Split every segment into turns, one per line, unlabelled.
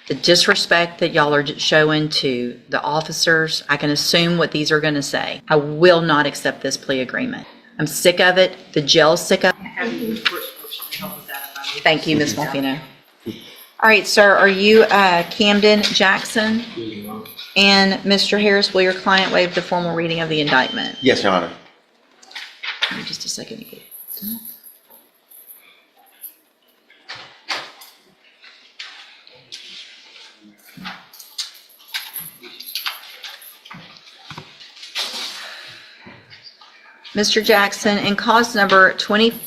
The disrespect that y'all are showing to the officers, I can assume what these are going to say. I will not accept this plea agreement. I'm sick of it. The jail's sick of it. Thank you, Ms. Morfino. All right, sir, are you Camden Jackson? And Mr. Harris, will your client waive the formal reading of the indictment?
Yes, Your Honor.
Give me just a second to get it. Mr. Jackson, in cause number 20, all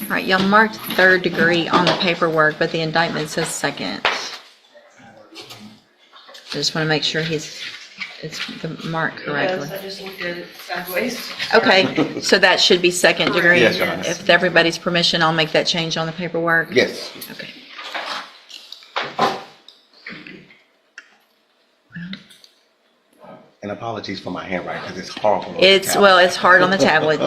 right, y'all marked third degree on the paperwork, but the indictment says second. I just want to make sure it's marked correctly.
I just looked at it sideways.
Okay, so that should be second degree?
Yes, Your Honor.
If with everybody's permission, I'll make that change on the paperwork?
Yes.
Okay.
And apologies for my handwriting because it's horrible.
It's hard on the tablet.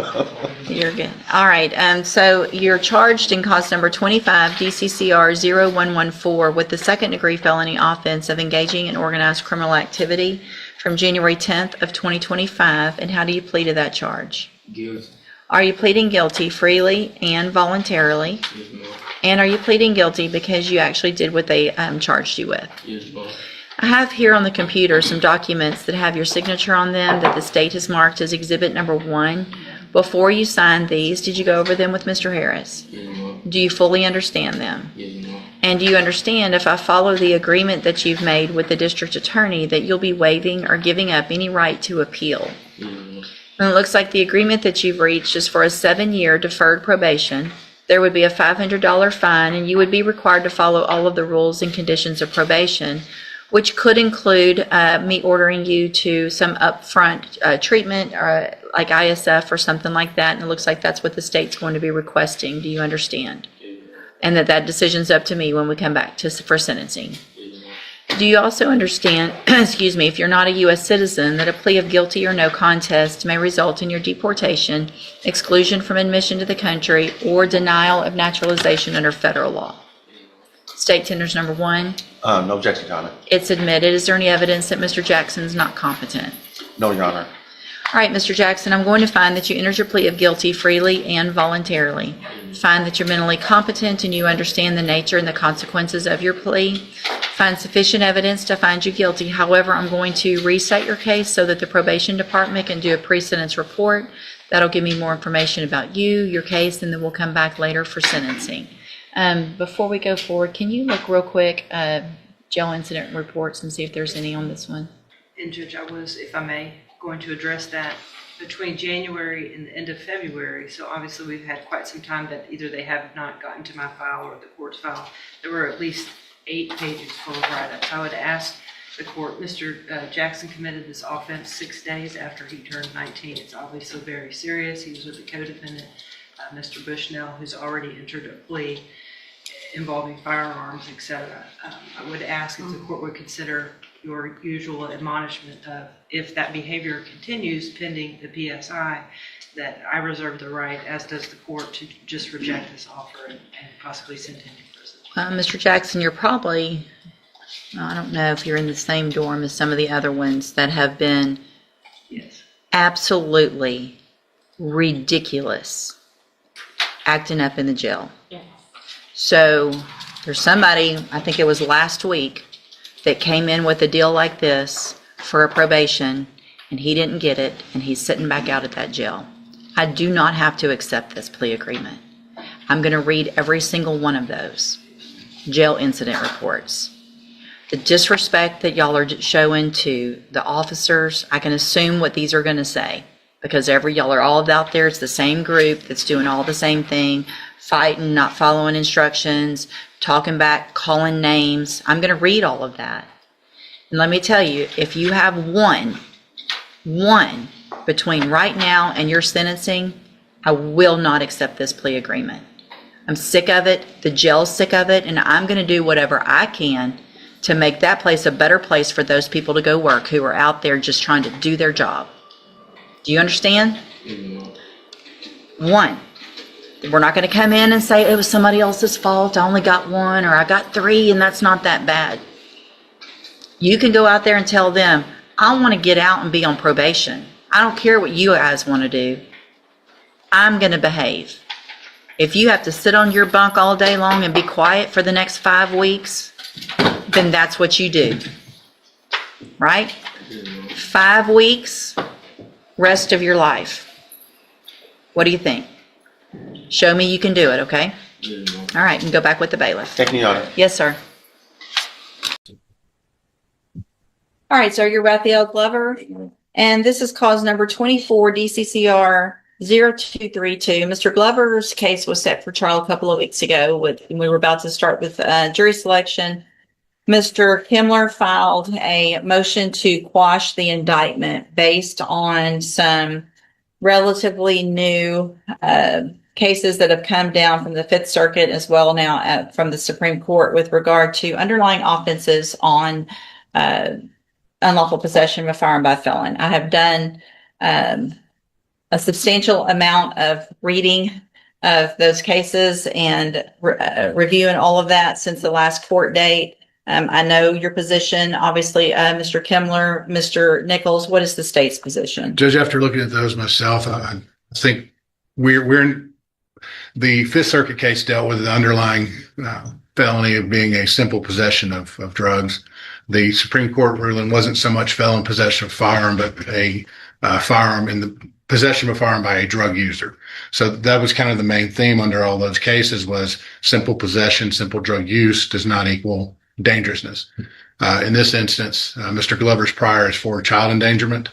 You're good. All right, so you're charged in cause number 25 DCCR 0114 with the second degree felony offense of engaging in organized criminal activity from January 10th of 2025. And how do you plead to that charge?
Guilty.
Are you pleading guilty freely and voluntarily?
Yes, ma'am.
And are you pleading guilty because you actually did what they charged you with?
Yes, ma'am.
I have here on the computer some documents that have your signature on them that the state has marked as exhibit number 1. Before you signed these, did you go over them with Mr. Harris?
Yes, ma'am.
Do you fully understand them?
Yes, ma'am.
And do you understand if I follow the agreement that you've made with the district attorney that you'll be waiving or giving up any right to appeal?
Yes, ma'am.
And it looks like the agreement that you've reached is for a 7-year deferred probation. There would be a $500 fine, and you would be required to follow all of the rules and conditions of probation, which could include me ordering you to some upfront treatment like ISF or something like that. And it looks like that's what the state's going to be requesting. Do you understand?
Yes, ma'am.
And that decision's up to me when we come back for sentencing.
Yes, ma'am.
Do you also understand, excuse me, if you're not a U.S. citizen, that a plea of guilty or no contest may result in your deportation, exclusion from admission to the country, or denial of naturalization under federal law? State tenders number 1.
No objection, Your Honor.
It's admitted. Is there any evidence that Mr. Jackson's not competent?
No, Your Honor.
All right, Mr. Jackson, I'm going to find that you entered your plea of guilty freely and voluntarily. Find that you're mentally competent and you understand the nature and the consequences of your plea. Find sufficient evidence to find you guilty. However, I'm going to reset your case so that the probation department can do a pre-sentence report. That'll give me more information about you, your case, and then we'll come back later for sentencing. Before we go forward, can you look real quick jail incident reports and see if there's any on this one?
And Judge, I was, if I may, going to address that between January and the end of February. So obviously we've had quite some time that either they have not gotten to my file or the court's file. There were at least 8 pages full of write-ups. I would ask the court, Mr. Jackson committed this offense 6 days after he turned 19. It's obviously very serious. He was with a co-defendant, Mr. Bushnell, who's already entered a plea involving firearms, etc. I would ask if the court would consider your usual admonishment of if that behavior continues pending the PSI, that I reserve the right, as does the court, to just reject this offer and possibly send him to prison.
Mr. Jackson, you're probably, I don't know if you're in the same dorm as some of the other ones that have been
Yes.
absolutely ridiculous acting up in the jail.
Yes.
So there's somebody, I think it was last week, that came in with a deal like this for a probation, and he didn't get it, and he's sitting back out at that jail. I do not have to accept this plea agreement. I'm going to read every single one of those jail incident reports. The disrespect that y'all are showing to the officers, I can assume what these are going to say, because y'all are all out there. It's the same group that's doing all the same thing, fighting, not following instructions, talking back, calling names. I'm going to read all of that. And let me tell you, if you have one between right now and your sentencing, I will not accept this plea agreement. I'm sick of it. The jail's sick of it. And I'm going to do whatever I can to make that place a better place for those people to go work who are out there just trying to do their job. Do you understand?
Yes, ma'am.
1. We're not going to come in and say it was somebody else's fault. I only got 1 or I got 3 and that's not that bad. You can go out there and tell them, I want to get out and be on probation. I don't care what you guys want to do. I'm going to behave. If you have to sit on your bunk all day long and be quiet for the next 5 weeks, then that's what you do. Right? 5 weeks, rest of your life. What do you think? Show me you can do it, okay? All right, and go back with the bailiff.
Thank you, Your Honor.
Yes, sir. All right, so you're Raphael Glover, and this is cause number 24 DCCR 0232. Mr. Glover's case was set for trial a couple of weeks ago. We were about to start with jury selection. Mr. Himmler filed a motion to quash the indictment based on some relatively new cases that have come down from the Fifth Circuit as well now from the Supreme Court with regard to underlying offenses on unlawful possession of a firearm by a felon. I have done a substantial amount of reading of those cases and reviewing all of that since the last court date. I know your position, obviously, Mr. Kimmler, Mr. Nichols. What is the state's position?
Judge, after looking at those myself, I think we're in the Fifth Circuit case dealt with the underlying felony of being a simple possession of drugs. The Supreme Court ruling wasn't so much felon possession of firearm, but a firearm in the possession of a firearm by a drug user. So that was kind of the main theme under all those cases was simple possession, simple drug use does not equal dangerousness. In this instance, Mr. Glover's prior is for child endangerment.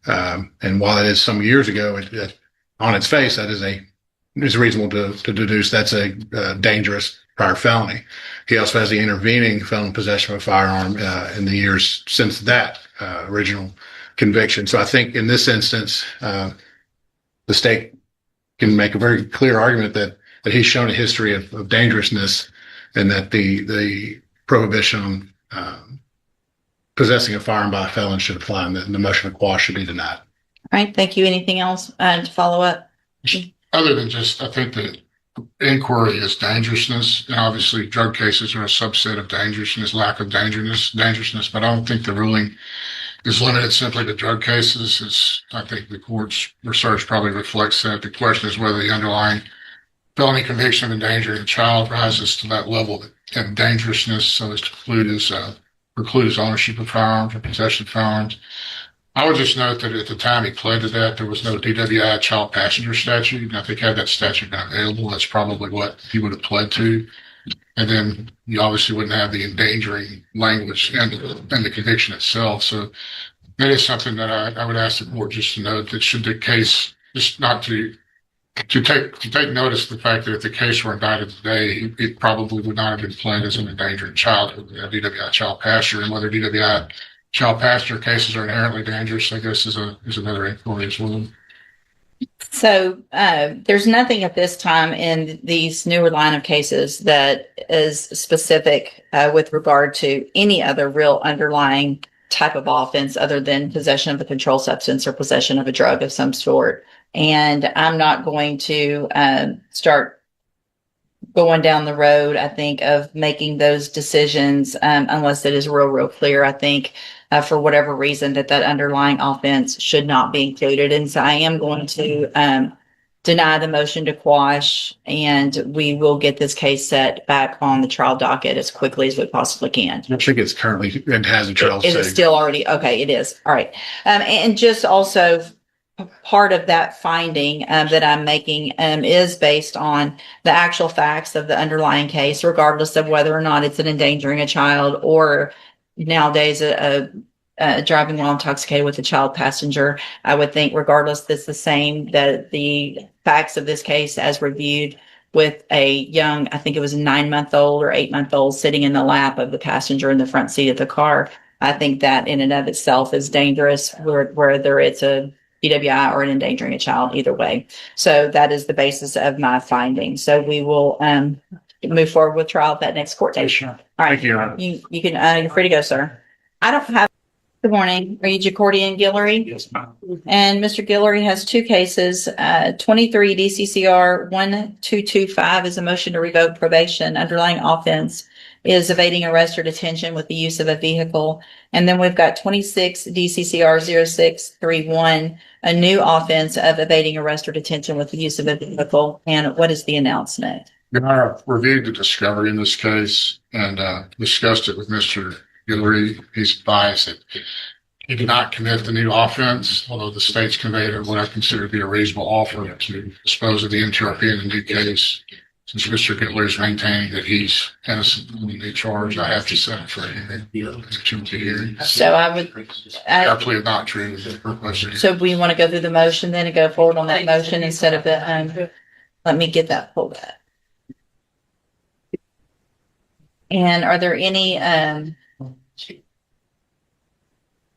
And while it is some years ago, on its face, that is reasonable to deduce that's a dangerous prior felony. He also has the intervening felon possession of a firearm in the years since that original conviction. So I think in this instance, the state can make a very clear argument that he's shown a history of dangerousness and that the prohibition on possessing a firearm by a felon should apply and the motion to quash should be denied.
All right, thank you. Anything else to follow up?
Other than just, I think the inquiry is dangerousness, and obviously drug cases are a subset of dangerousness, lack of dangerousness, but I don't think the ruling is limited simply to drug cases. I think the court's research probably reflects that. The question is whether the underlying felony conviction of endangering a child rises to that level of dangerousness so as to preclude his ownership of firearms or possession of firearms. I would just note that at the time he pled to that, there was no DWI child passenger statute. And I think had that statute been available, that's probably what he would have pled to. And then you obviously wouldn't have the endangering language and the conviction itself. So that is something that I would ask the court just to note that should the case just not to take notice of the fact that if the case were indicted today, it probably would not have been pled as an endangering child, DWI child passenger, and whether DWI child passenger cases are inherently dangerous, I guess, is another inquiry as well.
So there's nothing at this time in these newer line of cases that is specific with regard to any other real underlying type of offense other than possession of a controlled substance or possession of a drug of some sort. And I'm not going to start going down the road, I think, of making those decisions unless it is real clear, I think, for whatever reason that underlying offense should not be included. And so I am going to deny the motion to quash, and we will get this case set back on the trial docket as quickly as we possibly can.
I think it's currently, it has a trial
Is it still already? Okay, it is. All right. And just also part of that finding that I'm making is based on the actual facts of the underlying case, regardless of whether or not it's an endangering a child or nowadays a driving while intoxicated with a child passenger. I would think regardless, it's the same, that the facts of this case as reviewed with a young, I think it was a 9-month-old or 8-month-old sitting in the lap of the passenger in the front seat of the car. I think that in and of itself is dangerous, whether it's a DWI or an endangering a child, either way. So that is the basis of my findings. So we will move forward with trial at that next court date.
Sure.
All right.
Thank you, Your Honor.
You can, you're free to go, sir. I don't have Good morning. Are you Jacordi and Guillory?
Yes, ma'am.
And Mr. Guillory has two cases. 23 DCCR 1225 is a motion to revoke probation. Underlying offense is evading arrest or detention with the use of a vehicle. And then we've got 26 DCCR 0631, a new offense of evading arrest or detention with the use of a vehicle. And what is the announcement?
Your Honor, I've reviewed the discovery in this case and discussed it with Mr. Guillory. He's advised that he did not commit the new offense, although the state's conveyed what I consider to be a reasonable offer to dispose of the NTRP in the new case. Since Mr. Guillory is maintaining that he's innocent of the new charge, I have to set it for hearing.
So I would,
I plead not true.
so we want to go through the motion then and go forward on that motion instead of the, let me get that pulled up. And are there any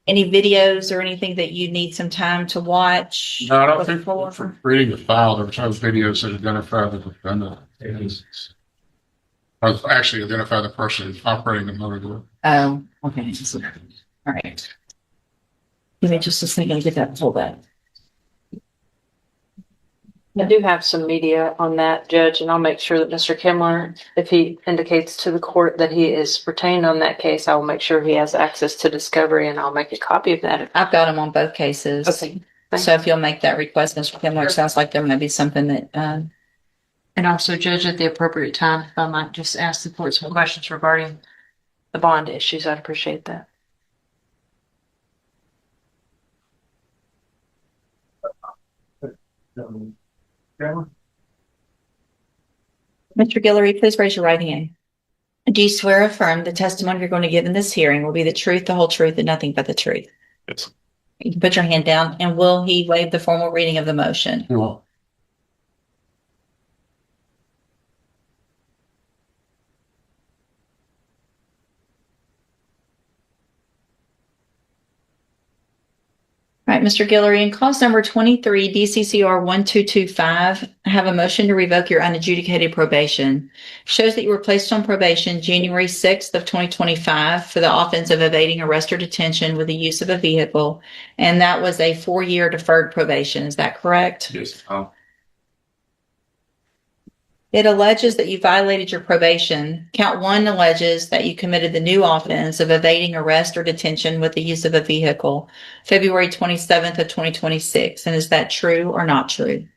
videos or anything that you need some time to watch?
No, I don't think from reading the file, there were some videos that identify the defendant. Or actually identify the person operating the motor vehicle.
Oh, okay. All right. Give me just a second to get that pulled up.
I do have some media on that, Judge, and I'll make sure that Mr. Kimler, if he indicates to the court that he is retained on that case, I will make sure he has access to discovery, and I'll make a copy of that.
I've got them on both cases.
Okay.
So if you'll make that request, Mr. Kimler, it sounds like there may be something that,
And also, Judge, at the appropriate time, if I might just ask the court some questions regarding the bond issues, I'd appreciate that.
Mr. Guillory, please raise your right hand. Do you swear or affirm the testimony you're going to give in this hearing will be the truth, the whole truth, and nothing but the truth?
Yes.
You can put your hand down, and will he waive the formal reading of the motion?
You will.
All right, Mr. Guillory, in clause number 23, DCCR 1225, I have a motion to revoke your unadjudicated probation. Shows that you were placed on probation January 6th of 2025 for the offense of evading arrest or detention with the use of a vehicle, and that was a 4-year deferred probation. Is that correct?
Yes.
It alleges that you violated your probation. Count 1 alleges that you committed the new offense of evading arrest or detention with the use of a vehicle, February 27th of 2026. And is that true or not true?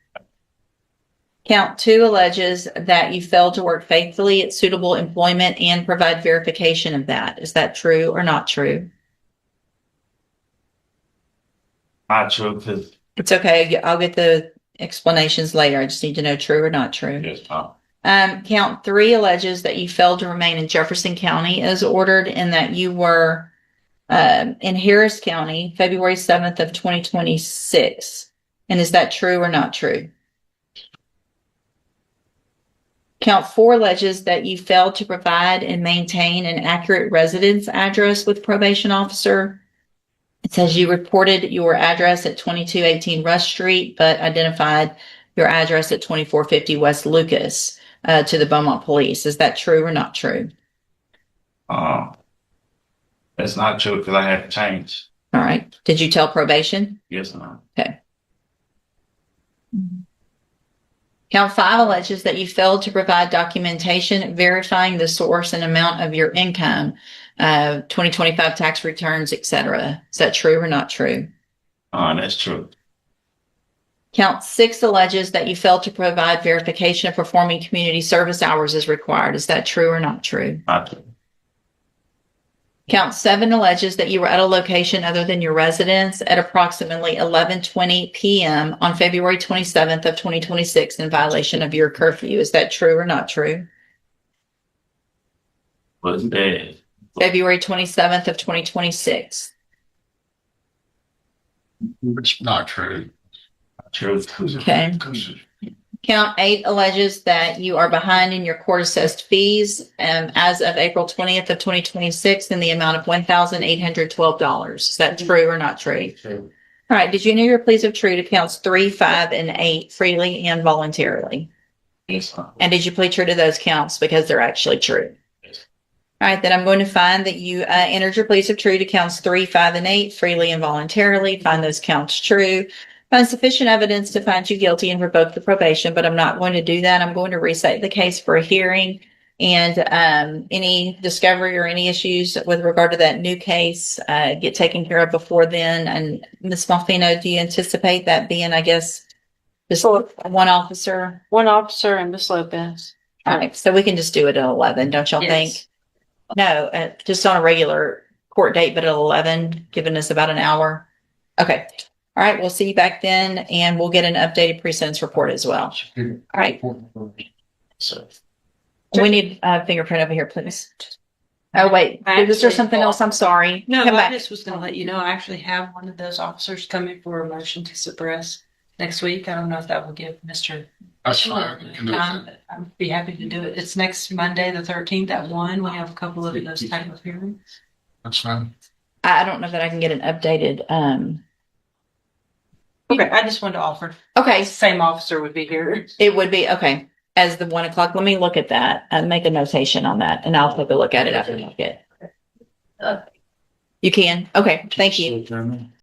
Count 2 alleges that you failed to work faithfully at suitable employment and provide verification of that. Is that true or not true?
Not true, because
It's okay. I'll get the explanations later. I just need to know true or not true.
yes,
Count 3 alleges that you failed to remain in Jefferson County as ordered and that you were in Harris County, February 7th of 2026. And is that true or not true? Count 4 alleges that you failed to provide and maintain an accurate residence address with probation officer. It says you reported your address at 2218 Rush Street, but identified your address at 2450 West Lucas to the Beaumont Police. Is that true or not true?
That's not true because I had to change.
All right. Did you tell probation?
Yes, ma'am.
Okay. Count 5 alleges that you failed to provide documentation verifying the source and amount of your income, 2025 tax returns, etc. Is that true or not true?
That's true.
Count 6 alleges that you failed to provide verification of performing community service hours as required. Is that true or not true?
Not true.
Count 7 alleges that you were at a location other than your residence at approximately 11:20 p.m. on February 27th of 2026 in violation of your curfew. Is that true or not true?
Was bad.
February 27th of 2026.
It's not true.
Not true.
Okay. Count 8 alleges that you are behind in your court assessed fees as of April 20th of 2026 in the amount of $1,812. Is that true or not true?
True.
All right. Did you enter your pleas of true to counts 3, 5, and 8 freely and voluntarily?
Yes, ma'am.
And did you plead true to those counts because they're actually true?
Yes.
All right, then I'm going to find that you entered your pleas of true to counts 3, 5, and 8 freely and voluntarily. Find those counts true. Find sufficient evidence to find you guilty and revoke the probation, but I'm not going to do that. I'm going to reset the case for a hearing. And any discovery or any issues with regard to that new case get taken care of before then. And Ms. Malfino, do you anticipate that being, I guess, just one officer?
One officer and Miss Lopez.
All right, so we can just do it at 11, don't y'all
Yes.
think? No, just on a regular court date, but at 11, giving us about an hour. Okay. All right, we'll see you back then, and we'll get an updated pre-sentence report as well. All right.
So,
We need a fingerprint over here, please. Oh, wait, is there something else? I'm sorry.
No,
Come
I
back.
just was gonna let you know, I actually have one of those officers coming for a motion to suppress next week. I don't know if that will give Mr.
That's fine. We can do
time,
that.
but I'd be happy to do it. It's next Monday, the 13th at 1. We have a couple of those type of hearings.
That's fine.
I don't know that I can get an updated,
Okay, I just wanted to offer.
okay,
Same officer would be here.
it would be, okay, as the 1 o'clock. Let me look at that and make a notation on that, and I'll take a look at it after I look at it. You can? Okay, thank you.